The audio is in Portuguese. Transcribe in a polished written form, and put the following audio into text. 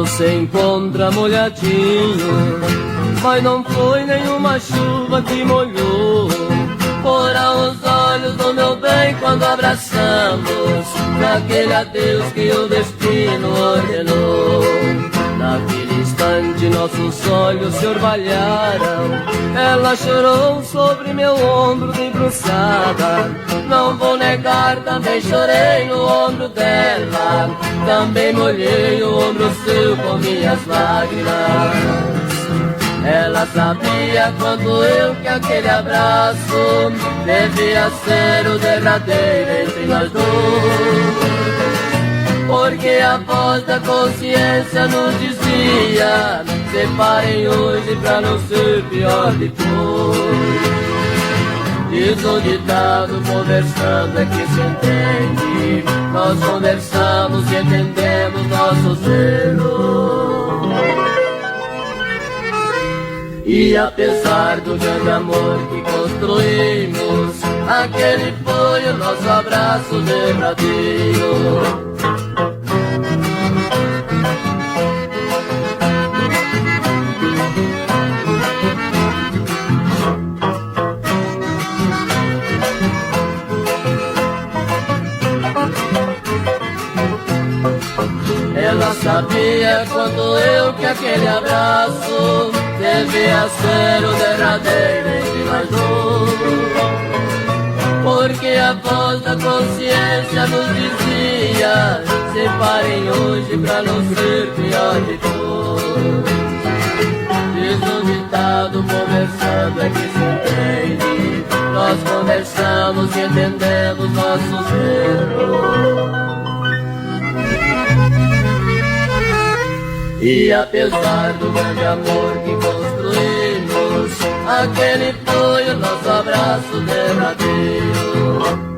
Se encontra molhadinho, mas não foi nenhuma chuva que molhou. Foram os olhos do meu bem quando abraçamos naquele adeus que o destino ordenou. Naquele instante nossos olhos se orvalharam. Ela chorou sobre meu ombro debruçada. Não vou negar, também chorei no ombro dela. Também molhei o ombro seu com minhas lágrimas. Ela sabia quanto eu que aquele abraço devia ser o derradeiro entre nós dois. Porque a voz da consciência nos dizia: separem hoje pra não ser pior depois. Diz o ditado, conversando é que se entende. Nós conversamos e entendemos nossos erros. E apesar do grande amor que construímos, aquele foi o nosso abraço derradeiro. Ela sabia quanto eu que aquele abraço devia ser o derradeiro entre nós dois. Porque a voz da consciência nos dizia: separem hoje pra não ser pior depois. Diz o ditado, conversando é que se entende. Nós conversamos e entendemos nossos erros. E apesar do grande amor que construímos, aquele foi o nosso abraço derradeiro.